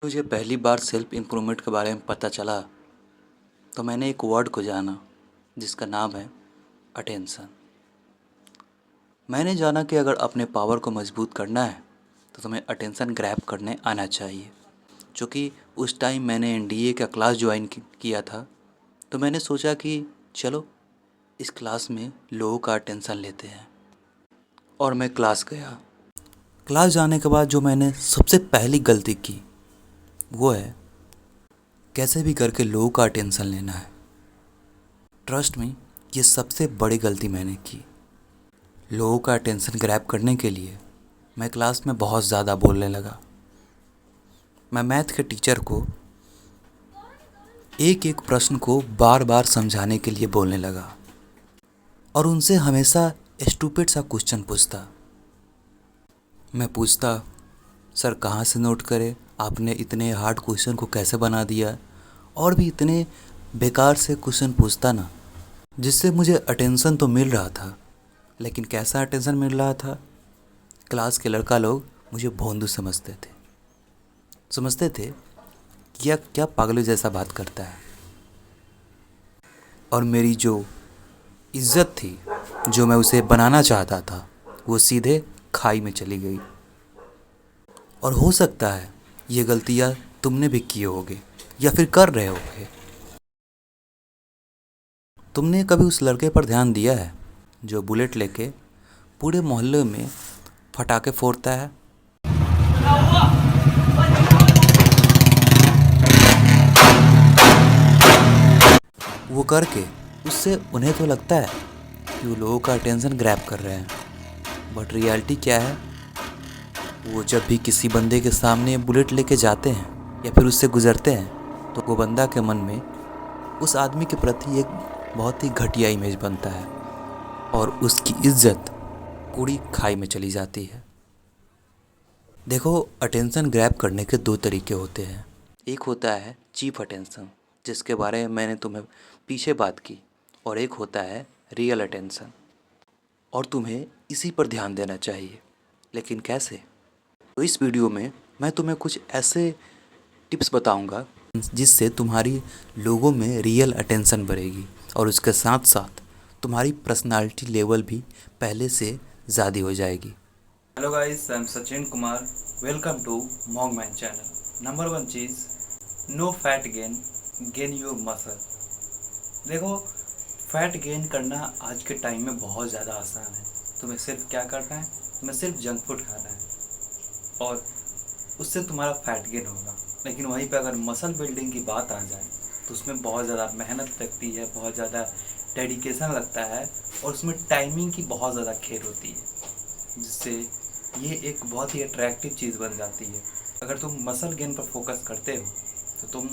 मुझे पहली बार self improvement के बारे में पता चला तो मैंने एक वर्ड को जाना जिसका नाम है अटेंशन। मैंने जाना कि अगर अपने पावर को मजबूत करना है तो तुम्हें अटेंशन ग्रैब करने आना चाहिए। चूँकि उस टाइम मैंने एनडीए का क्लास ज्वाइन किया था तो मैंने सोचा कि चलो इस क्लास में लोगों का अटेंशन लेते हैं और मैं क्लास गया। क्लास जाने के बाद जो मैंने सबसे पहली गलती की वो है कैसे भी करके लोगों का अटेंशन लेना है। ट्रस्ट में ये सबसे बड़ी गलती मैंने की। लोगों का अटेंशन ग्रैब करने के लिए मैं क्लास में बहुत ज़्यादा बोलने लगा। मैं मैथ के टीचर को एक एक प्रश्न को बार बार समझाने के लिए बोलने लगा और उनसे हमेशा स्टूपिड सा क्वेश्चन पूछता। मैं पूछता, सर कहाँ से नोट करें, आपने इतने हार्ड क्वेश्चन को कैसे बना दिया, और भी इतने बेकार से क्वेश्चन पूछता ना, जिससे मुझे अटेंशन तो मिल रहा था लेकिन कैसा अटेंशन मिल रहा था। क्लास के लड़का लोग मुझे भोंदू समझते थे कि यह क्या पागलों जैसा बात करता है। और मेरी जो इज्जत थी जो मैं उसे बनाना चाहता था वो सीधे खाई में चली गई। और हो सकता है ये गलतियाँ तुमने भी किए होगे या फिर कर रहे होगे। तुमने कभी उस लड़के पर ध्यान दिया है जो बुलेट लेके पूरे मोहल्ले में पटाखे फोड़ता है? वो करके उससे उन्हें तो लगता है कि वो लोगों का अटेंशन ग्रैब कर रहे हैं, बट रियलिटी क्या है? वो जब भी किसी बंदे के सामने बुलेट लेके जाते हैं या फिर उससे गुजरते हैं तो वो बंदा के मन में उस आदमी के प्रति एक बहुत ही घटिया इमेज बनता है और उसकी इज्जत पूरी खाई में चली जाती है। देखो, अटेंशन ग्रैब करने के दो तरीके होते हैं। एक होता है चीप अटेंशन, जिसके बारे में मैंने तुम्हें पीछे बात की, और एक होता है रियल अटेंशन, और तुम्हें इसी पर ध्यान देना चाहिए। लेकिन कैसे? तो इस वीडियो में मैं तुम्हें कुछ ऐसे टिप्स बताऊंगा जिससे तुम्हारी लोगों में रियल अटेंशन बढ़ेगी और उसके साथ साथ तुम्हारी पर्सनालिटी लेवल भी पहले से ज़्यादा हो जाएगी। Hello guys, I am Sachin Kumar, welcome to Mong Man channel. Number 1 चीज़, no fat gain your muscle. देखो, फैट गेन करना आज के टाइम में बहुत ज़्यादा आसान है। तुम्हें सिर्फ क्या करना है, तुम्हें सिर्फ जंक फूड खाना है और उससे तुम्हारा फैट गेन होगा। लेकिन वहीं पे अगर मसल बिल्डिंग की बात आ जाए तो उसमें बहुत ज़्यादा मेहनत लगती है, बहुत ज़्यादा डेडिकेशन लगता है और उसमें टाइमिंग की बहुत ज़्यादा खेल होती है, जिससे ये एक बहुत ही अट्रैक्टिव चीज़ बन जाती है। अगर तुम मसल गेन पर फोकस करते हो तो तुम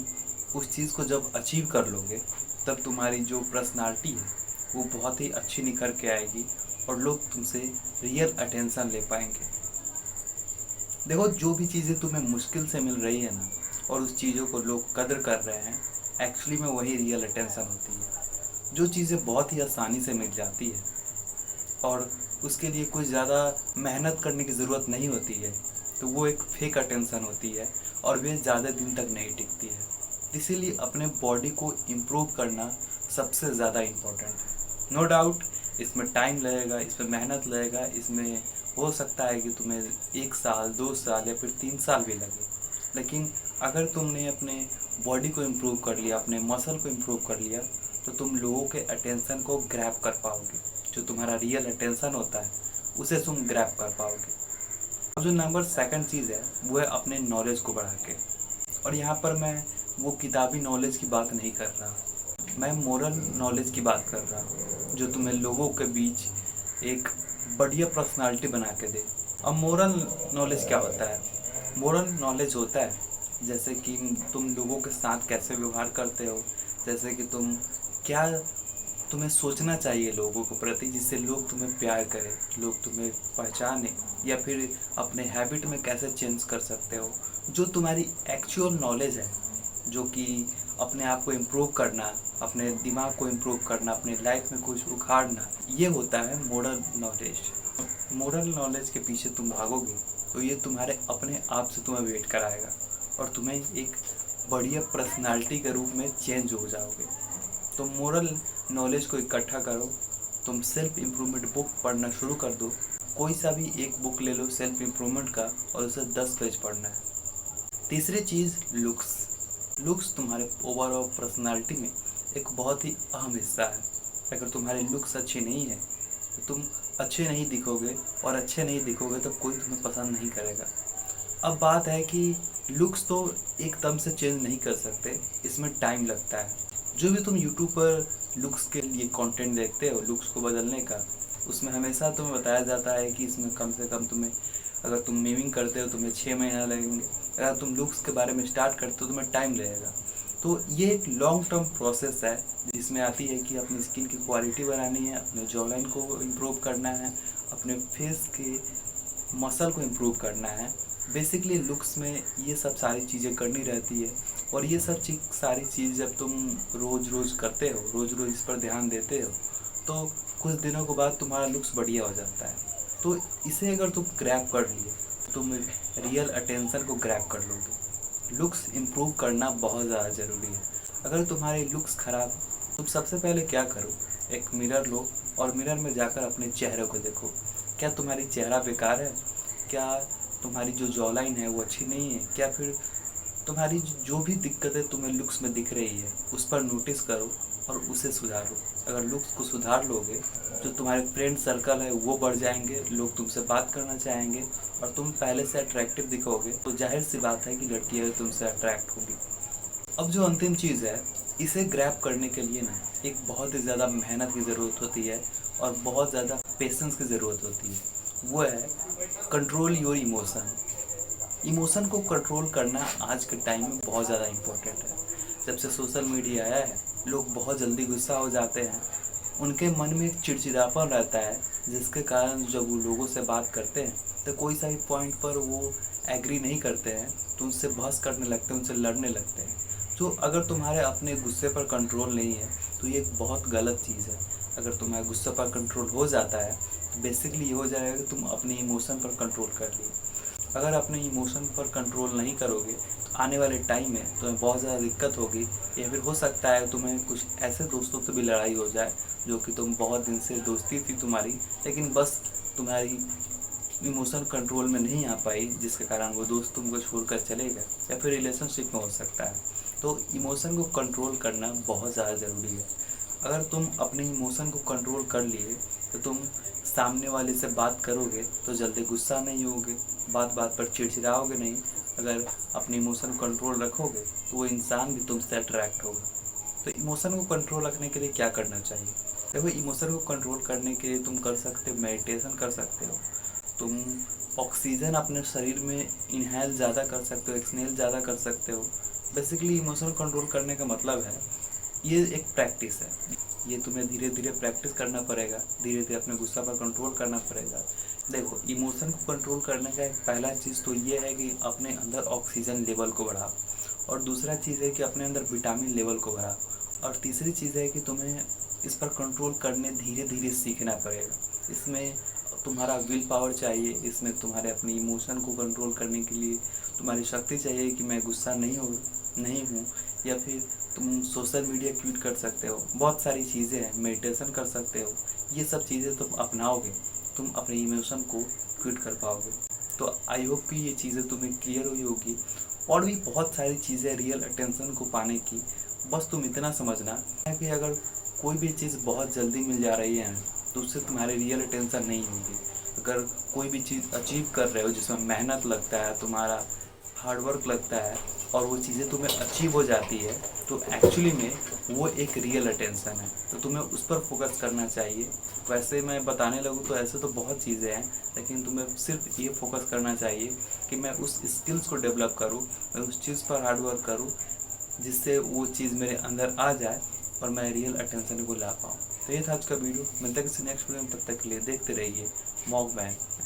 उस चीज़ को जब अचीव कर लोगे तब तुम्हारी जो पर्सनालिटी है वो बहुत ही अच्छी निखर के आएगी और लोग तुमसे रियल अटेंशन ले पाएंगे। देखो, जो भी चीज़ें तुम्हें मुश्किल से मिल रही है ना और उस चीज़ों को लोग कदर कर रहे हैं, एक्चुअली में वही रियल अटेंशन होती है। जो चीज़ें बहुत ही आसानी से मिल जाती है और उसके लिए कुछ ज़्यादा मेहनत करने की ज़रूरत नहीं होती है, तो वो एक फेक अटेंशन होती है और वे ज़्यादा दिन तक नहीं टिकती है। इसीलिए अपने बॉडी को इम्प्रूव करना सबसे ज़्यादा इम्पोर्टेंट है। नो डाउट इसमें टाइम लगेगा, इसमें मेहनत लगेगा, इसमें हो सकता है कि तुम्हें 1 साल, 2 साल या फिर 3 साल भी लगे। लेकिन अगर तुमने अपने बॉडी को इम्प्रूव कर लिया, अपने मसल को इम्प्रूव कर लिया, तो तुम लोगों के अटेंशन को ग्रैब कर पाओगे। जो तुम्हारा रियल अटेंशन होता है उसे तुम ग्रैब कर पाओगे। अब जो नंबर 2 चीज़ है वो है अपने नॉलेज को बढ़ा के। और यहाँ पर मैं वो किताबी नॉलेज की बात नहीं कर रहा, मैं मोरल नॉलेज की बात कर रहा हूँ, जो तुम्हें लोगों के बीच एक बढ़िया पर्सनालिटी बना के दे। अब मोरल नॉलेज क्या होता है? मोरल नॉलेज होता है जैसे कि तुम लोगों के साथ कैसे व्यवहार करते हो, जैसे कि क्या तुम्हें सोचना चाहिए लोगों के प्रति जिससे लोग तुम्हें प्यार करें, लोग तुम्हें पहचाने, या फिर अपने हैबिट में कैसे चेंज कर सकते हो। जो तुम्हारी एक्चुअल नॉलेज है, जो कि अपने आप को इम्प्रूव करना, अपने दिमाग को इम्प्रूव करना, अपने लाइफ में कुछ उखाड़ना, ये होता है मोरल नॉलेज। मोरल नॉलेज के पीछे तुम भागोगे तो ये तुम्हारे अपने आप से तुम्हें वेट कराएगा और तुम्हें एक बढ़िया पर्सनालिटी के रूप में चेंज हो जाओगे। तो मोरल नॉलेज को इकट्ठा करो, तुम सेल्फ इम्प्रूवमेंट बुक पढ़ना शुरू कर दो। कोई सा भी एक बुक ले लो सेल्फ इम्प्रूवमेंट का और उसे 10 पेज पढ़ना है। तीसरी चीज़ लुक्स। लुक्स तुम्हारे ओवरऑल पर्सनालिटी में एक बहुत ही अहम हिस्सा है। अगर तुम्हारी लुक्स अच्छी नहीं है तो तुम अच्छे नहीं दिखोगे, और अच्छे नहीं दिखोगे तो कोई तुम्हें पसंद नहीं करेगा। अब बात है कि लुक्स तो एकदम से चेंज नहीं कर सकते, इसमें टाइम लगता है। जो भी तुम यूट्यूब पर लुक्स के लिए कंटेंट देखते हो लुक्स को बदलने का, उसमें हमेशा तुम्हें बताया जाता है कि इसमें कम से कम तुम्हें, अगर तुम मीमिंग करते हो तुम्हें 6 महीना लगेंगे, अगर तुम लुक्स के बारे में स्टार्ट करते हो तुम्हें टाइम लगेगा। तो ये एक लॉन्ग टर्म प्रोसेस है जिसमें आती है कि अपनी स्किन की क्वालिटी बढ़ानी है, अपने जॉलाइन को इम्प्रूव करना है, अपने फेस के मसल को इम्प्रूव करना है। बेसिकली लुक्स में ये सब सारी चीज़ें करनी रहती है, और ये सब सारी चीज़ जब तुम रोज़ रोज़ करते हो, रोज़ रोज़ इस पर ध्यान देते हो, तो कुछ दिनों के बाद तुम्हारा लुक्स बढ़िया हो जाता है। तो इसे अगर तुम ग्रैब कर लिए तो तुम रियल अटेंशन को ग्रैब कर लोगे। लुक्स इम्प्रूव करना बहुत ज़्यादा ज़रूरी है। अगर तुम्हारी लुक्स ख़राब है, तुम सबसे पहले क्या करो, एक मिरर लो और मिरर में जाकर अपने चेहरे को देखो। क्या तुम्हारी चेहरा बेकार है? क्या तुम्हारी जो जॉलाइन है वो अच्छी नहीं है? क्या फिर तुम्हारी जो भी दिक्कतें तुम्हें लुक्स में दिख रही है उस पर नोटिस करो और उसे सुधारो। अगर लुक्स को सुधार लोगे तो तुम्हारे फ्रेंड सर्कल है वो बढ़ जाएंगे, लोग तुमसे बात करना चाहेंगे, और तुम पहले से अट्रैक्टिव दिखोगे तो जाहिर सी बात है कि लड़कियाँ तुमसे अट्रैक्ट होगी। अब जो अंतिम चीज़ है, इसे ग्रैब करने के लिए ना एक बहुत ही ज़्यादा मेहनत की ज़रूरत होती है और बहुत ज़्यादा पेशेंस की ज़रूरत होती है। वो है कंट्रोल योर इमोशन। इमोशन को कंट्रोल करना आज के टाइम में बहुत ज़्यादा इम्पोर्टेंट है। जब से सोशल मीडिया आया है लोग बहुत जल्दी गुस्सा हो जाते हैं, उनके मन में एक चिड़चिड़ापन रहता है, जिसके कारण जब वो लोगों से बात करते हैं तो कोई सा भी पॉइंट पर वो एग्री नहीं करते हैं तो उनसे बहस करने लगते हैं, उनसे लड़ने लगते हैं। तो अगर तुम्हारे अपने गुस्से पर कंट्रोल नहीं है तो ये एक बहुत गलत चीज़ है। अगर तुम्हारे गुस्से पर कंट्रोल हो जाता है तो बेसिकली ये हो जाएगा कि तुम अपने इमोशन पर कंट्रोल कर लिए। अगर अपने इमोशन पर कंट्रोल नहीं करोगे तो आने वाले टाइम में तुम्हें बहुत ज़्यादा दिक्कत होगी, या फिर हो सकता है तुम्हें कुछ ऐसे दोस्तों से भी लड़ाई हो जाए जो कि तुम बहुत दिन से दोस्ती थी तुम्हारी, लेकिन बस तुम्हारी इमोशन कंट्रोल में नहीं आ पाई, जिसके कारण वो दोस्त तुमको छोड़कर चले गए, या फिर रिलेशनशिप में हो सकता है। तो इमोशन को कंट्रोल करना बहुत ज़्यादा ज़रूरी है। अगर तुम अपने इमोशन को कंट्रोल कर लिए तो तुम सामने वाले से बात करोगे तो जल्दी गुस्सा नहीं होगे, बात बात पर चिड़चिड़ाओगे नहीं। अगर अपने इमोशन को कंट्रोल रखोगे तो वो इंसान भी तुमसे अट्रैक्ट होगा। तो इमोशन को कंट्रोल रखने के लिए क्या करना चाहिए? देखो, इमोशन को कंट्रोल करने के लिए तुम कर सकते हो, मेडिटेशन कर सकते हो, तुम ऑक्सीजन अपने शरीर में इनहेल ज़्यादा कर सकते हो, एक्सहेल ज़्यादा कर सकते हो। बेसिकली इमोशन कंट्रोल करने का मतलब है, ये एक प्रैक्टिस है, ये तुम्हें धीरे धीरे प्रैक्टिस करना पड़ेगा, धीरे धीरे अपने गुस्सा पर कंट्रोल करना पड़ेगा। देखो, इमोशन को कंट्रोल करने का एक पहला चीज़ तो ये है कि अपने अंदर ऑक्सीजन लेवल को बढ़ाओ, और दूसरा चीज़ है कि अपने अंदर विटामिन लेवल को बढ़ाओ, और तीसरी चीज़ है कि तुम्हें इस पर कंट्रोल करने धीरे धीरे सीखना पड़ेगा। इसमें तुम्हारा विल पावर चाहिए, इसमें तुम्हारे अपने इमोशन को कंट्रोल करने के लिए तुम्हारी शक्ति चाहिए कि मैं गुस्सा नहीं हूँ, या फिर तुम सोशल मीडिया क्विट कर सकते हो। बहुत सारी चीज़ें हैं, मेडिटेशन कर सकते हो। ये सब चीज़ें तुम अपनाओगे, तुम अपने इमोशन को क्विट कर पाओगे। तो आई होप कि ये चीज़ें तुम्हें क्लियर हुई होगी। और भी बहुत सारी चीज़ें रियल अटेंशन को पाने की, बस तुम इतना समझना है कि अगर कोई भी चीज़ बहुत जल्दी मिल जा रही है तो उससे तुम्हारी रियल अटेंशन नहीं होगी। अगर कोई भी चीज़ अचीव कर रहे हो जिसमें मेहनत लगता है, तुम्हारा हार्डवर्क लगता है, और वो चीज़ें तुम्हें अचीव हो जाती है, तो एक्चुअली में वो एक रियल अटेंशन है। तो तुम्हें उस पर फोकस करना चाहिए। वैसे मैं बताने लगूँ तो ऐसे तो बहुत चीज़ें हैं, लेकिन तुम्हें सिर्फ ये फोकस करना चाहिए कि मैं उस स्किल्स को डेवलप करूँ, मैं उस चीज़ पर हार्डवर्क करूँ जिससे वो चीज़ मेरे अंदर आ जाए और मैं रियल अटेंशन को ला पाऊँ। तो ये था आज का वीडियो। मिलता है किसी नेक्स्ट वीडियो में, तब तक के लिए देखते रहिए मॉक बैंड।